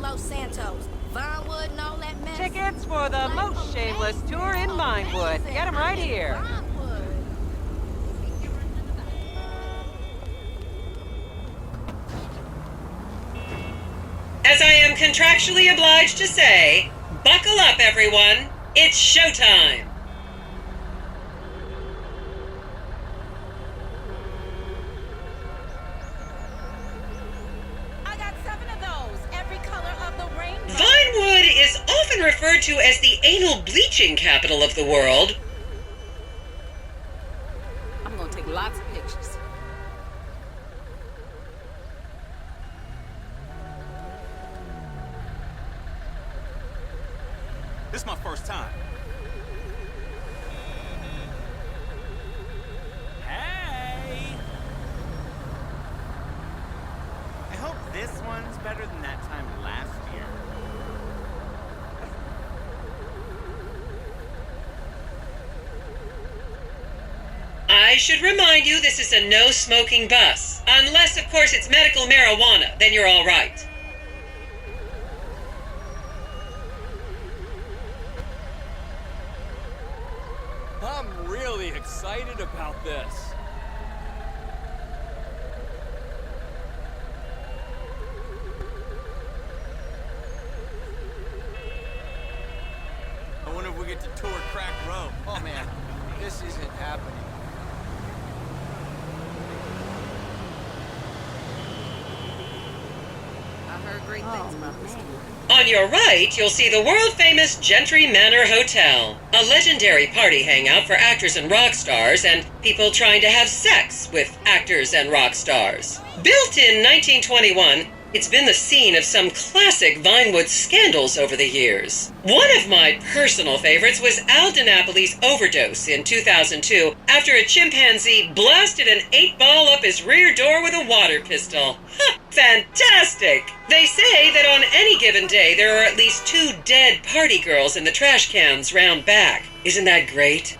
Los Santos, Vinewood and all that mess. Tickets for the most shameless tour in Vinewood. Get them right here. As I am contractually obliged to say, buckle up, everyone. It's showtime. I got 7 of those, every color of the rainbow. Vinewood is often referred to as the anal bleaching capital of the world. I'm gonna take lots of pictures. This is my first time. Hey! I hope this one's better than that time last year. I should remind you this is a no-smoking bus. Unless, of course, it's medical marijuana, then you're all right. I'm really excited about this. I wonder if we get to tour Crack Row. Oh man, this isn't happening. I heard great things about this tour. On your right, you'll see the world-famous Gentry Manor Hotel, a legendary party hangout for actors and rock stars and people trying to have sex with actors and rock stars. Built in 1921, it's been the scene of some classic Vinewood scandals over the years. One of my personal favorites was Al DiNapoli's overdose in 2002 after a chimpanzee blasted an 8-ball up his rear door with a water pistol. Ha! Fantastic! They say that on any given day there are at least 2 dead party girls in the trash cans round back. Isn't that great?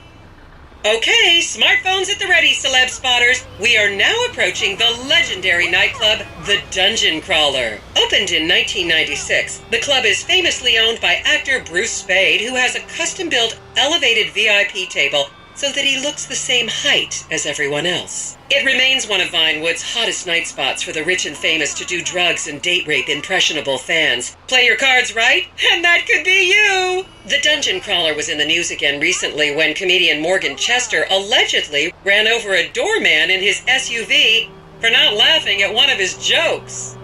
Okay, smartphones at the ready, celeb spotters. We are now approaching the legendary nightclub, the Dungeon Crawler. Opened in 1996, the club is famously owned by actor Bruce Spade, who has a custom-built elevated VIP table so that he looks the same height as everyone else. It remains one of Vinewood's hottest night spots for the rich and famous to do drugs and date rape impressionable fans. Play your cards right, and that could be you! The Dungeon Crawler was in the news again recently when comedian Morgan Chester allegedly ran over a doorman in his SUV for not laughing at one of his jokes.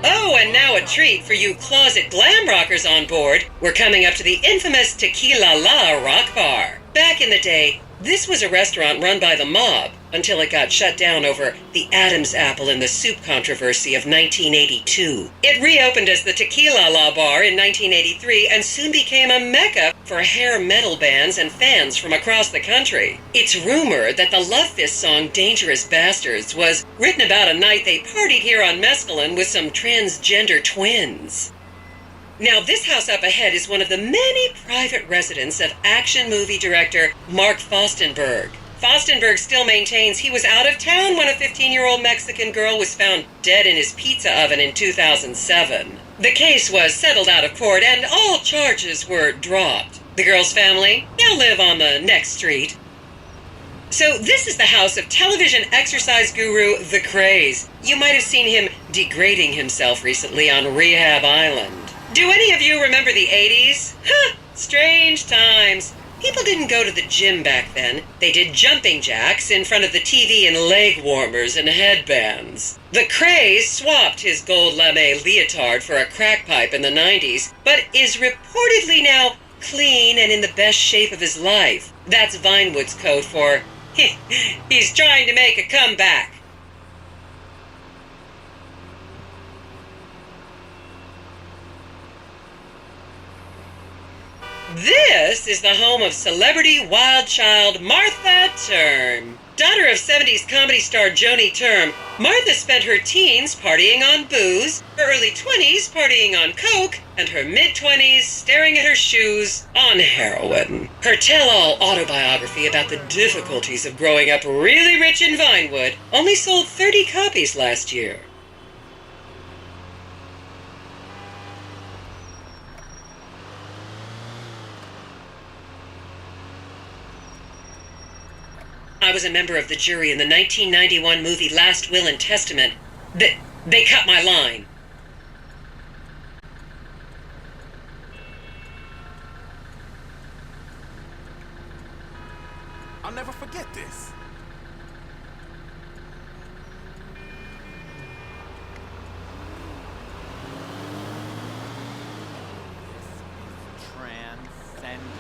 Oh, and now a treat for you closet glam rockers on board. We're coming up to the infamous Tequila La Rock Bar. Back in the day, this was a restaurant run by the mob until it got shut down over the Adam's apple in the soup controversy of 1982. It reopened as the Tequila La Bar in 1983 and soon became a mecca for hair metal bands and fans from across the country. It's rumored that the Love Fist song Dangerous Bastards was written about a night they partied here on Mescaline with some transgender twins. Now, this house up ahead is one of the many private residence of action movie director Mark Fostenberg. Fostenberg still maintains he was out of town when a 15-year-old Mexican girl was found dead in his pizza oven in 2007. The case was settled out of court and all charges were dropped. The girl's family now live on the next street. So this is the house of television exercise guru The Craze. You might have seen him degrading himself recently on Rehab Island. Do any of you remember the 80s? Huh, strange times. People didn't go to the gym back then. They did jumping jacks in front of the TV and leg warmers and headbands. The Craze swapped his gold lame leotard for a crack pipe in the 90s, but is reportedly now clean and in the best shape of his life. That's Vinewood's code for, he's trying to make a comeback. This is the home of celebrity wild child Martha Term. Daughter of 70s comedy star Joni Term, Martha spent her teens partying on booze, her early 20s partying on coke, and her mid-20s staring at her shoes on heroin. Her tell-all autobiography about the difficulties of growing up really rich in Vinewood only sold 30 copies last year. I was a member of the jury in the 1991 movie Last Will and Testament, they cut my line. I'll never forget this. This is transcendent.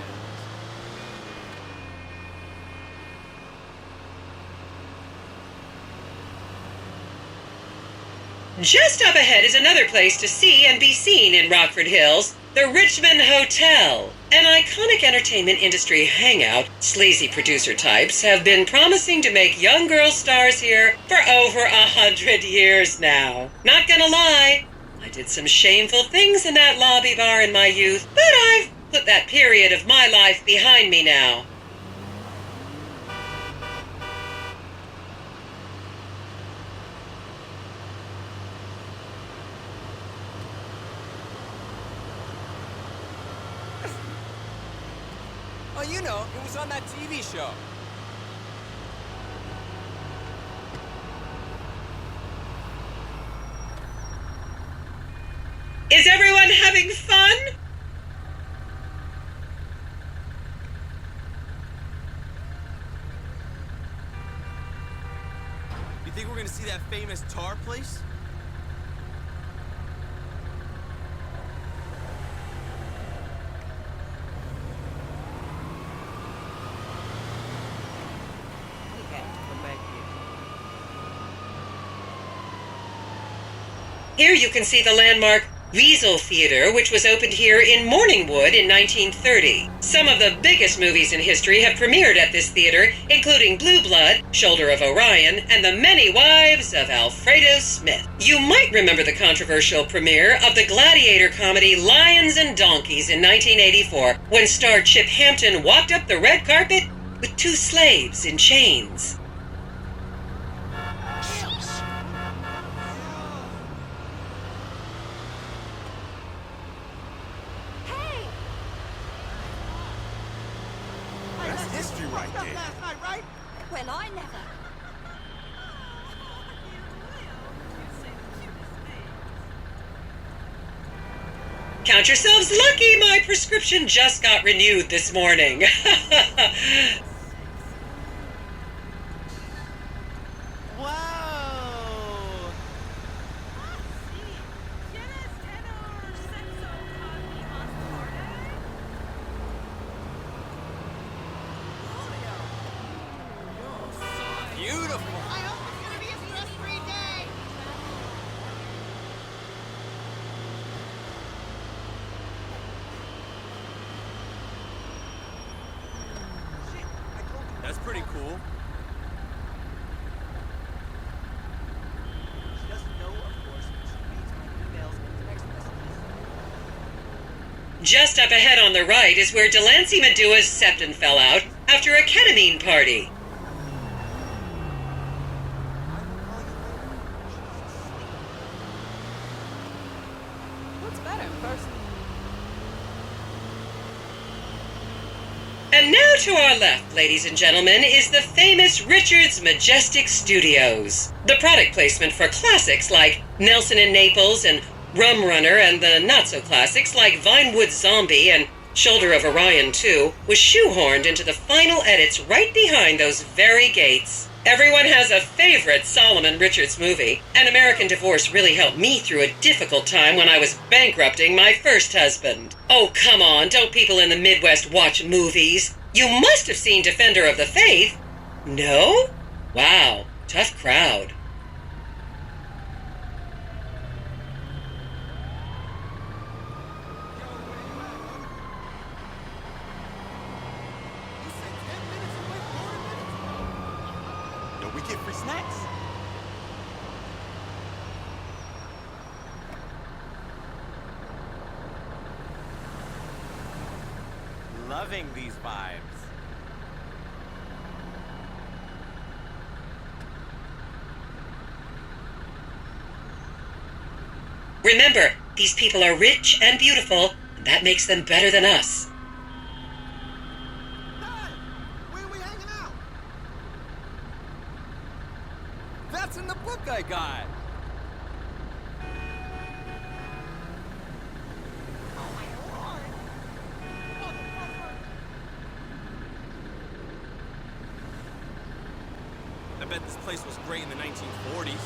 Just up ahead is another place to see and be seen in Rockford Hills, the Richmond Hotel. An iconic entertainment industry hangout, sleazy producer types have been promising to make young girl stars here for over 100 years now. Not gonna lie, I did some shameful things in that lobby bar in my youth, but I've put that period of my life behind me now. Oh, you know, it was on that TV show. Is everyone having fun? You think we're gonna see that famous tar place? Here you can see the landmark Weasel Theater, which was opened here in Morningwood in 1930. Some of the biggest movies in history have premiered at this theater, including Blue Blood, Shoulder of Orion, and The Many Wives of Alfredo Smith. You might remember the controversial premiere of the gladiator comedy Lions and Donkeys in 1984, when star Chip Hampton walked up the red carpet with two slaves in chains. That's history right there. Last night, right? Well, I never. Count yourselves lucky, my prescription just got renewed this morning. Wow! Beautiful. I hope it's gonna be a stress-free day. That's pretty cool. She doesn't know, of course, but she reads my emails and text messages. Just up ahead on the right is where Delancey Medua's septum fell out after a ketamine party. What's better, first? And now to our left, ladies and gentlemen, is the famous Richards Majestic Studios. The product placement for classics like Nelson and Naples and Rum Runner, and the not-so-classics like Vinewood Zombie and Shoulder of Orion 2 was shoehorned into the final edits right behind those very gates. Everyone has a favorite Solomon Richards movie. An American Divorce really helped me through a difficult time when I was bankrupting my first husband. Oh, come on, don't people in the Midwest watch movies? You must have seen Defender of the Faith. No? Wow, tough crowd. You said 10 minutes and wait 40 minutes? No, we get free snacks. Loving these vibes. Remember, these people are rich and beautiful, and that makes them better than us. Hey, where are we hanging out? guy got? I bet this place was great in the 1940s.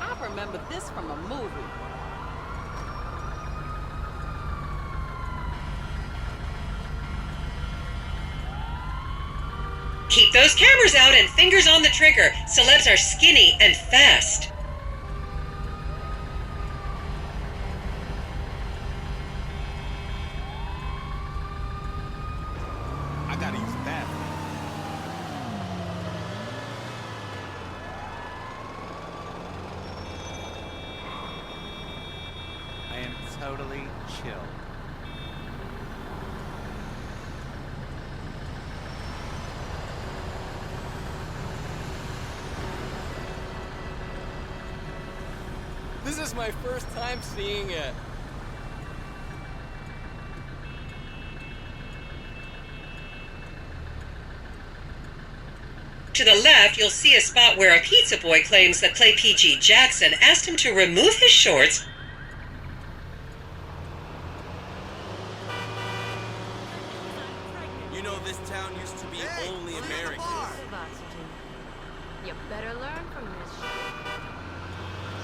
I remember this from a movie. Keep those cameras out and fingers on the trigger. Celebs are skinny and fast. I gotta use the bathroom. I am totally chill. This is my first time seeing it. To the left, you'll see a spot where a pizza boy claims that Clay P.G. Jackson asked him to remove his shorts. You know, this town used to be only American. You better learn from this shit.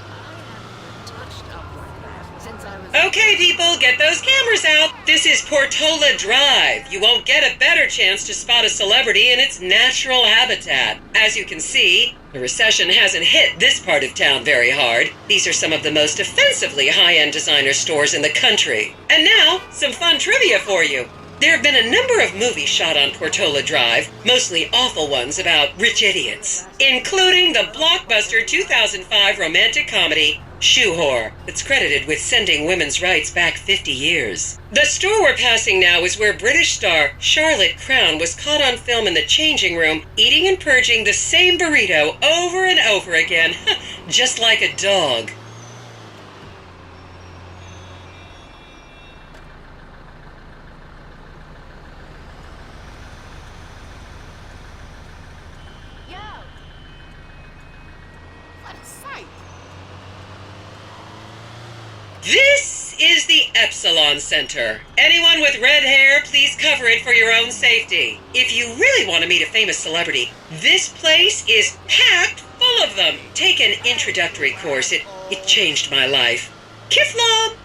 I haven't been touched up like that since I was... Okay, people, get those cameras out. This is Portola Drive. You won't get a better chance to spot a celebrity in its natural habitat. As you can see, the recession hasn't hit this part of town very hard. These are some of the most offensively high-end designer stores in the country. And now, some fun trivia for you. There have been a number of movies shot on Portola Drive, mostly awful ones about rich idiots, including the blockbuster 2005 romantic comedy Shoe Whore, that's credited with sending women's rights back 50 years. The store we're passing now is where British star Charlotte Crown was caught on film in the changing room, eating and purging the same burrito over and over again, just like a dog. Yo! What a sight! This is the Epsilon Center. Anyone with red hair, please cover it for your own safety. If you really want to meet a famous celebrity, this place is packed full of them. Take an introductory course. It changed my life. Kiflom!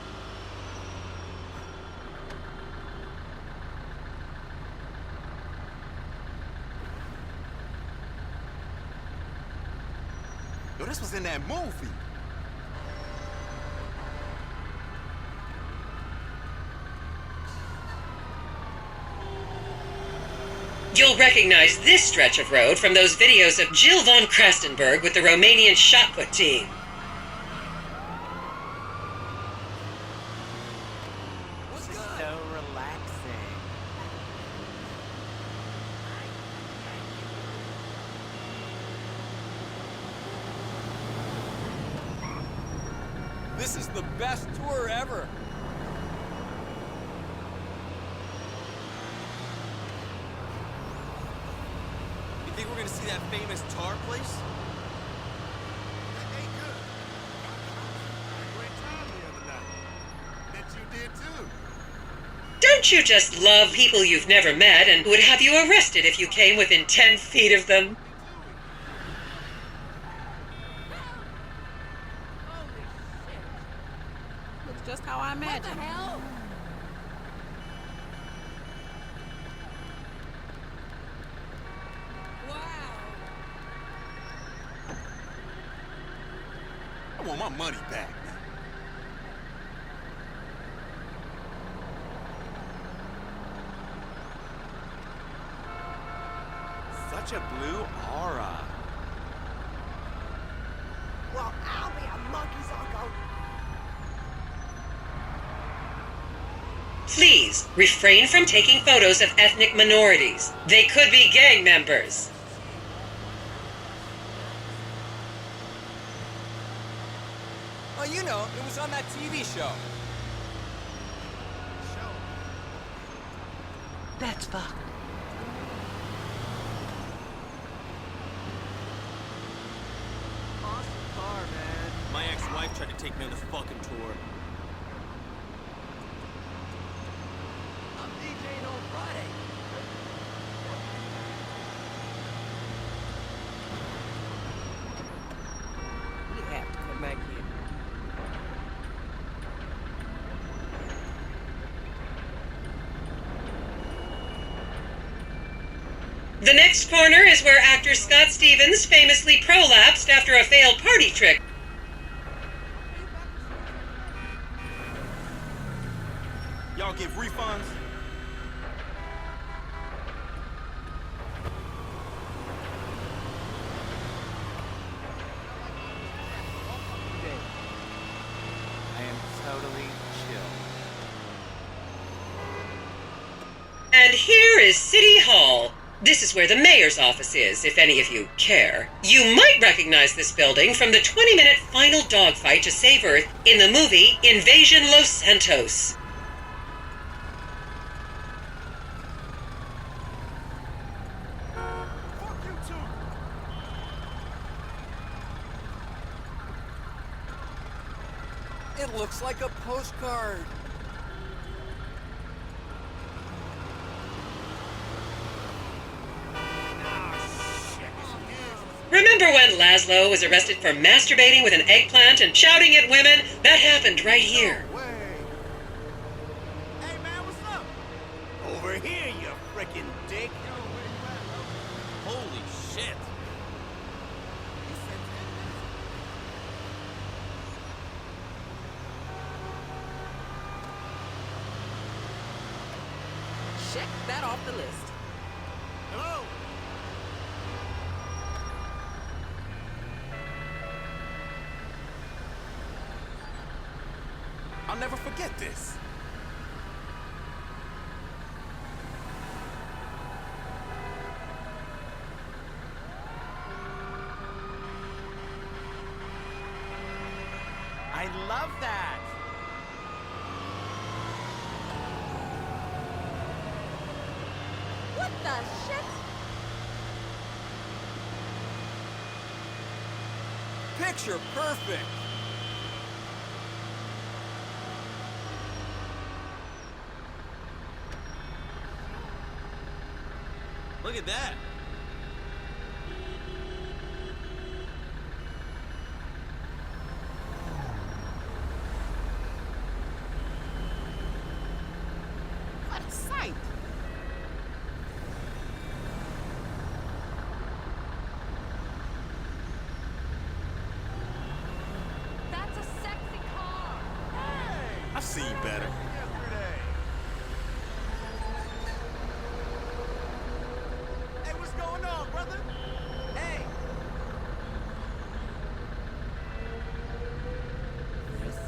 Yo, this was in that movie. You'll recognize this stretch of road from those videos of Jill von Krastenberg with the Romanian shot put team. This is so relaxing. This is the best tour ever. You think we're gonna see that famous tar place? Hey, good. Great time the other night. Bet you did too. Don't you just love people you've never met and would have you arrested if you came within 10 feet of them? Looks just how I imagined. What the hell? I want my money back. Such a blue aura. Well, I'll be a monkey's uncle. Please refrain from taking photos of ethnic minorities. They could be gang members. Oh, you know, it was on that TV show. That's fucked. Awesome car, man. My ex-wife tried to take me on this fucking tour. I'm DJing on Friday. We have to come back here. The next corner is where actor Scott Stevens famously prolapsed after a failed party trick. Y'all give refunds? I am totally chill. And here is City Hall. This is where the mayor's office is, if any of you care. You might recognize this building from the 20-minute final dogfight to save Earth in the movie Invasion Los Santos. Fuck you too. It looks like a postcard. Remember when Laszlo was arrested for masturbating with an eggplant and shouting at women? That happened right here. Way. Hey man, what's up? Over here, you frickin' dick. Yo, where you at, bro? Holy shit. You said 10 minutes. Check that off the list. Hello? I'll never forget this. I love that. What the shit? Picture perfect. Look at that. What a sight. That's a sexy car. I've seen better. Yesterday. Hey, what's going on, brother? Hey! This is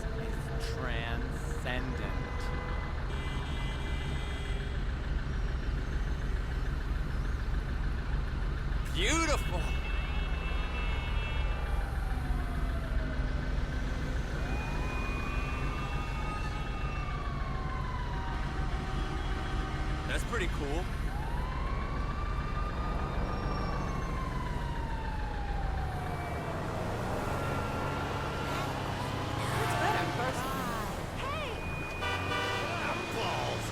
transcendent. Beautiful. That's pretty cool. It's better in person. Balls.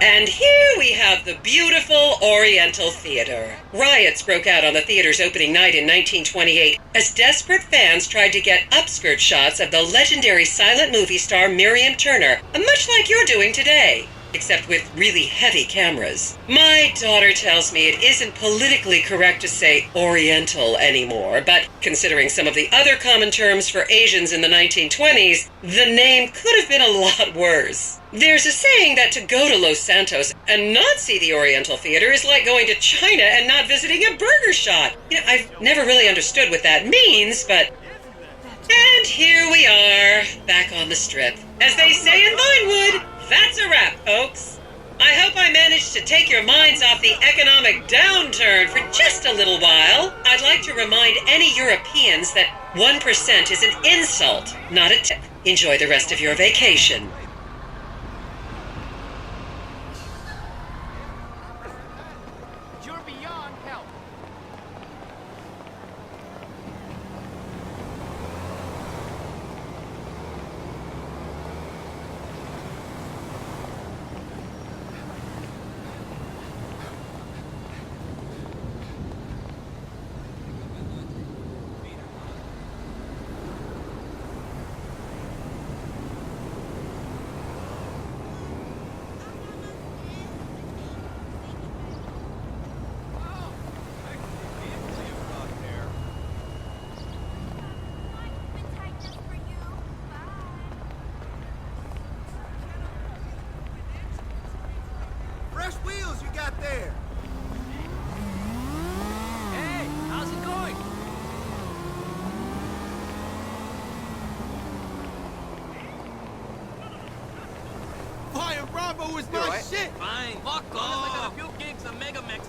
And here we have the beautiful Oriental Theater. Riots broke out on the theater's opening night in 1928 as desperate fans tried to get upskirt shots of the legendary silent movie star Miriam Turner, much like you're doing today, except with really heavy cameras. My daughter tells me it isn't politically correct to say Oriental anymore, but considering some of the other common terms for Asians in the 1920s, the name could have been a lot worse. There's a saying that to go to Los Santos and not see the Oriental Theater is like going to China and not visiting a burger shop. You know, I've never really understood what that means, but... And here we are, back on the strip. As they say in Vinewood, that's a wrap, folks. I hope I managed to take your minds off the economic downturn for just a little while. I'd like to remind any Europeans that 1% is an insult, not a tip. Enjoy the rest of your vacation. there. Hey, how's it going? Fire Bravo is my shit. Fine. Fuck off. I got a few gigs of Megamex